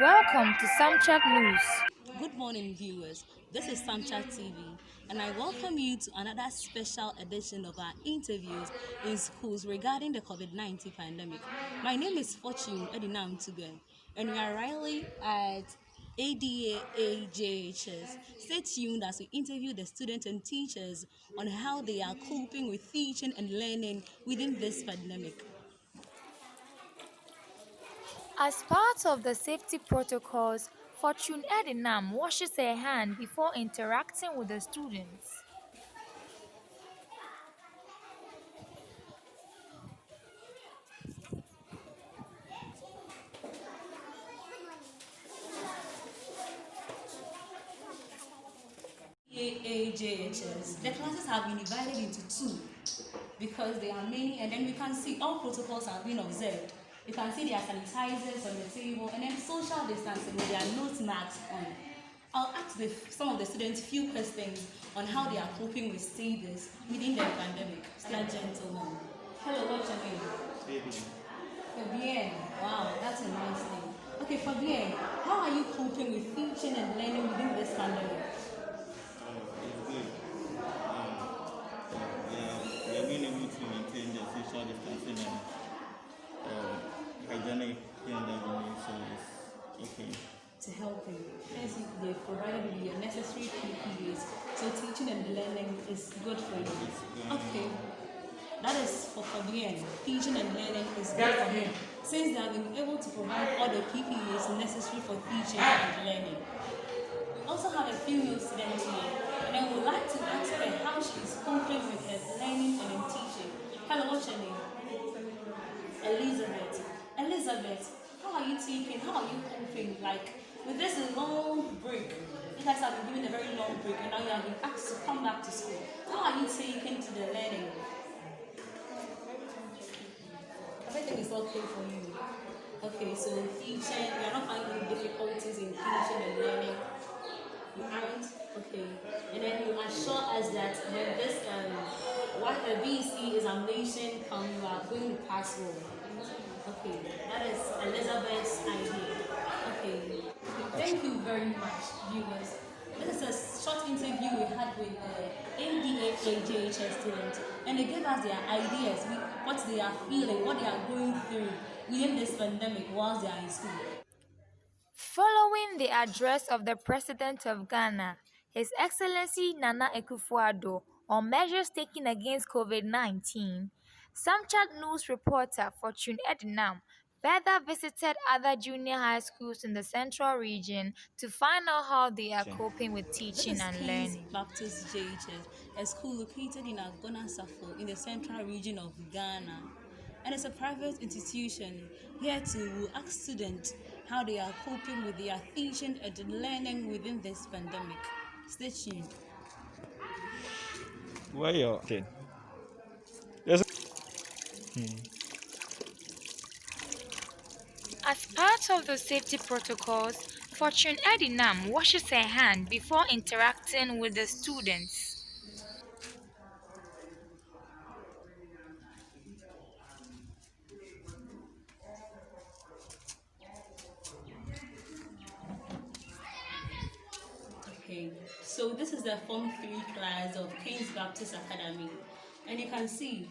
Welcome to Samchat News. Good morning, viewers. This is Samchat TV, and I welcome you to another special edition of our interviews in schools regarding the COVID-19 pandemic. My name is Fortune Edinam Tuga, and we are really at ADAJHS. Stay tuned as we interview the students and teachers on how they are coping with teaching and learning within this pandemic. As part of the safety protocols, Fortune Edinam washes her hand before interacting with the students. AJHS, the classes have been divided into two because there are many, and then we can see all protocols are being observed. You can see there are sanitizers on the table, and then social distancing with their nose masks on. I'll ask some of the students few questions on how they are coping with status within the pandemic. That gentleman. Hello, what's your name? Baby. Fabienne. Wow, that's a nice name. Okay, Fabienne, how are you coping with teaching and learning within this pandemic? It's good. We are being able to maintain the social distancing and hygienic here and there, so it's okay. To help you. Hence, they've provided you with the necessary PPEs, so teaching and learning is good for you. Okay, that is for Fabienne. Teaching and learning is good for him, since they have been able to provide all the PPEs necessary for teaching and learning. We also have a female student here, and I would like to ask her how she is coping with her learning and in teaching. Hello, what's your name? Elizabeth. Elizabeth, how are you taking? How are you coping? Like, with this long break, you guys have been given a very long break, and now you have been asked to come back to school. How are you taking to the learning? Everything is okay for you. Okay, so teaching, you're not finding any difficulties in teaching and learning. You aren't? Okay. And then you assure us that when this what the BC examination comes, you are going to pass well. Okay, that is Elizabeth's idea. Okay, thank you very much, viewers. This is a short interview we had with the NDAJHS students, and they gave us their ideas, what they are feeling, what they are going through within this pandemic whilst they are in school. Following the address of the President of Ghana, His Excellency Nana Akufo-Addo, on measures taken against COVID-19, Samchat News reporter Fortune Edinam further visited other junior high schools in the central region to find out how they are coping with This teaching is and King's learning. Baptist JHS, a school located in Agona Safo in the central region of Ghana. And it's a private institution. Here to will ask students how they are coping with their teaching and learning within this pandemic. Stay tuned. Where you're okay. Yes. As part of the safety protocols, Fortune Edinam washes her hand before interacting with the students. Okay, so this is the Form 3 class of King's Baptist Academy. And you can see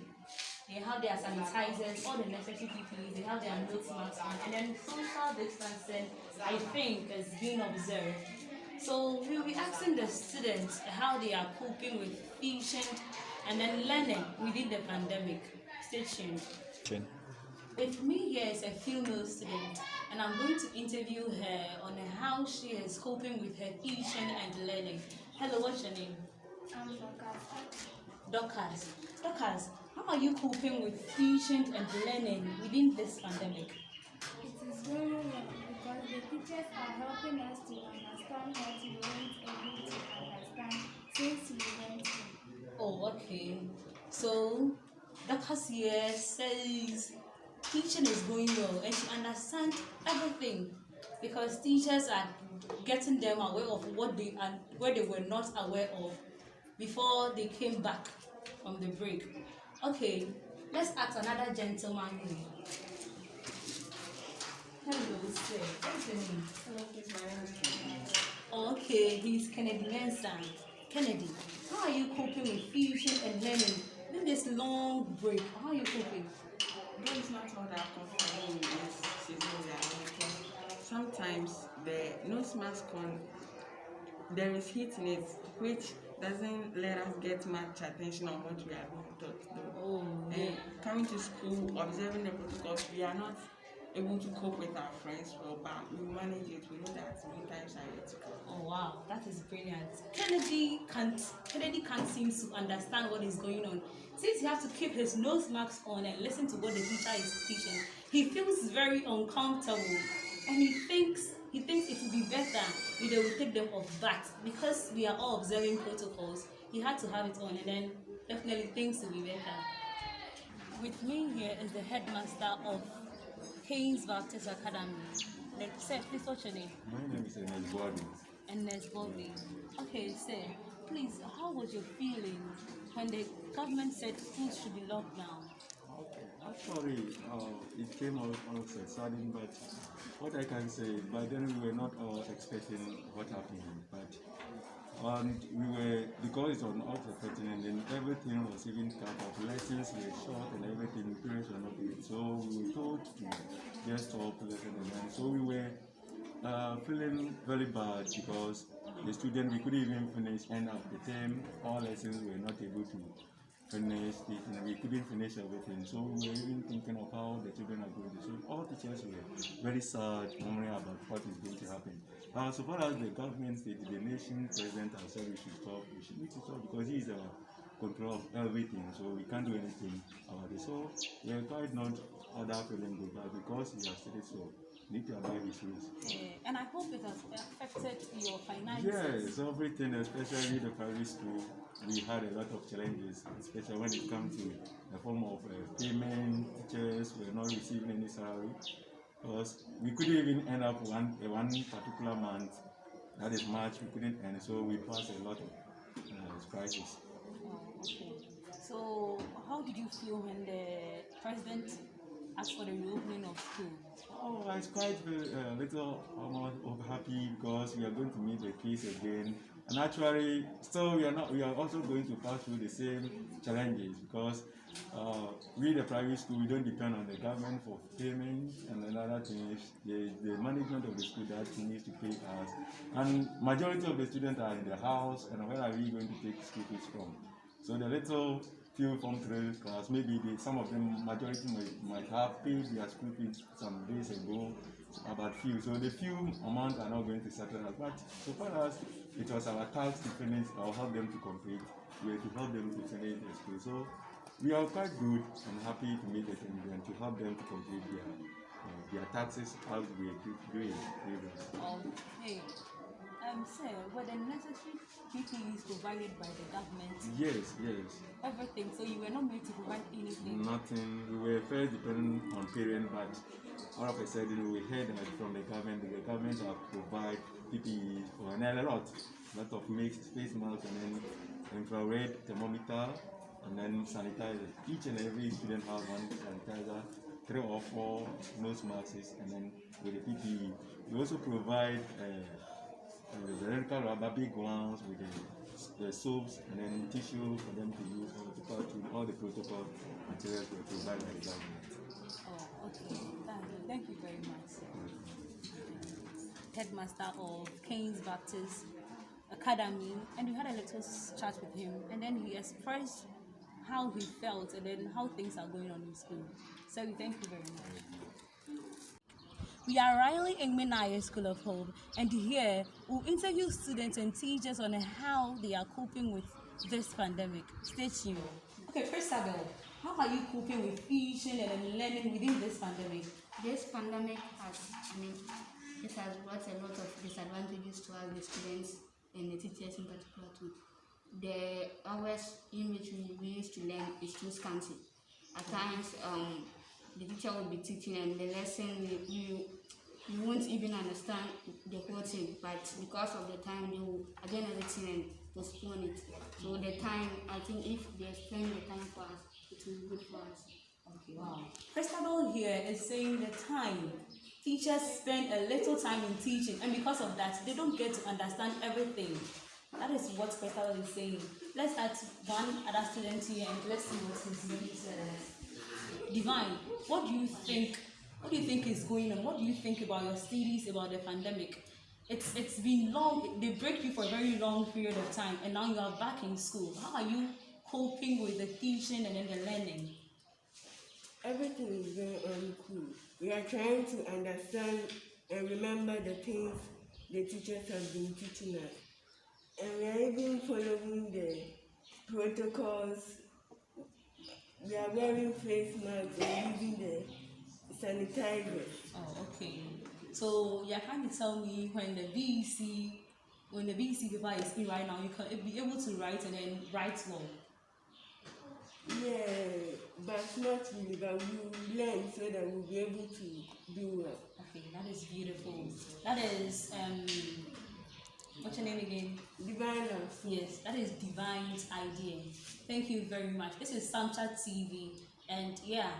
they have their sanitizers, all the necessary PPEs, they have their nose masks on, and then social distancing, I think, is being observed. So we'll be asking the students how they are coping with teaching and then learning within the pandemic. Stay tuned. With me here is a female student, and I'm going to interview her on how she is coping with her teaching and learning. Hello, what's your name? I'm Dorcas. Dorcas. Dorcas, how are you coping with teaching and learning within this pandemic? It is very well because the teachers are helping us to understand what we weren't able to understand since we went in. Oh, okay. So, Dorcas here says teaching is going well and she understands everything because teachers are getting them aware of what they and where they were not aware of before they came back from the break. Okay, let's ask another gentleman here. Hello, sir. What's your name? Hello, please, my name is Kennedy. Okay, he's Kennedy Mensah. Kennedy, how are you coping with fusion and learning in this long break? How are you coping? Though it's not all that comfortable in this season we are in, because sometimes the nose mask on, there is heat in it, which doesn't let us get much attention on what we are being taught. Though. Oh, And coming to school, observing the protocols, we are not able to cope with our friends well, but we manage it. We know that good times are yet to come. Oh wow, that is brilliant. Kennedy can't seem to understand what is going on. Since he has to keep his nose mask on and listen to what the teacher is teaching, he feels very uncomfortable, and he thinks it would be better if they would take them off. But because we are all observing protocols, he had to have it on, and then definitely things will be better. With me here is the headmaster of Keynes Baptist Academy. Like, sir, please, what's your name? My name is Enes Bobby. And there's Bobby. Okay, sir, please, how was your feeling when the government said schools should be locked down? Okay. Actually, it came out sudden, but what I can say, by then we were not all expecting what happened, but and we were, because it was not expecting, and then everything was even cut off, lessons were short and everything, parents were not doing. So we were told to just stop lesson and then, so we were feeling very bad because the students, we couldn't even finish end of the term, all lessons were not able to finish it, and we couldn't finish everything. So we were even thinking of how the children are going to. So all teachers were very sad, wondering about what is going to happen. So far as the government state, the nation president has said we need to stop because he is our control of everything. So we can't do anything about it. So we are quite not other feeling good, but because he has said it, so we need to abide his rules. And I hope it has affected your finances. Yes, everything, especially the private school, we had a lot of challenges, especially when it comes to the form of payment. Teachers were not receiving any salary because we couldn't even end up one particular month, that is March, we couldn't end, so we passed a lot of crisis. Oh, okay. So, how did you feel when the president asked for the reopening of school? Oh, I was quite little happy because we are going to meet the kids again. And actually, still we are also going to pass through the same challenges because we, the private school, we don't depend on the government for payment and another thing. The management of the school that needs to pay us. And majority of the students are in the house, and where are we going to take school fees from? So the little few from 3rd class, maybe some of them, majority might have paid their school fees some days ago, about few. So the few amount are not going to settle us. But so far as it was our task to finish or help them to complete, we had to help them to finish the school. So we are quite good and happy to meet the children and to help them to complete their taxes as we are doing. Okay. Sir, were the necessary PPEs provided by the government? Yes. Everything, so you were not made to provide anything? Nothing. We were first dependent on parents, but all of a sudden we heard that from the government have provide PPE for a lot of mixed face masks and then infrared thermometer and then sanitizer. Each and every student has one sanitizer, 3 or 4 nose masks, and then with the PPE. We also provide the medical rubber, big ones with the soaps and then tissue for them to use all the protocol materials were provided by the government. Oh, okay. Thank you very much, sir. Headmaster of Keynes Baptist Academy, and we had a little chat with him, and then he expressed how he felt and then how things are going on in school. So we thank you very much. We are Riley Engmenaye School of Hope, and here we'll interview students and teachers on how they are coping with this pandemic. Stay tuned. Okay, first of all, how are you coping with fusion and learning within this pandemic? This pandemic it has brought a lot of disadvantages to us, the students and the teachers in particular too. The hours in which we used to learn is too scanty. At times, the teacher will be teaching and the lesson you won't even understand the whole thing, but because of the time they will again everything and postpone it. So the time, I think if they extend the time for us, it will be good for us. Okay, wow. First of all, here is saying the time. teachers spend a little time in teaching, and because of that, they don't get to understand everything. That is what Petal is saying. Let's ask one other student here and let's see what he's going to say. Divine, what do you think? What do you think is going on? What do you think about your studies, about the pandemic? It's been long. They break you for a very long period of time, and now you are back in school. How are you coping with the teaching and then the learning? Everything is very cool. We are trying to understand and remember the things the teachers have been teaching us. And we are even following the protocols. We are wearing face masks and using the sanitizers. Oh, okay. So you're trying to tell me when the BEC paper is in right now, you can be able to write and then write well. Yeah, but not really, but we learn so that we'll be able to do well. Okay, that is beautiful. That is what's your name again? Divine love. Yes, that is Divine's idea. Thank you very much. This is Samchat TV, and yeah,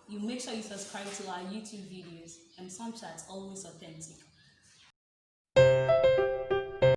you make sure you subscribe to our YouTube videos. And Samchat always authentic.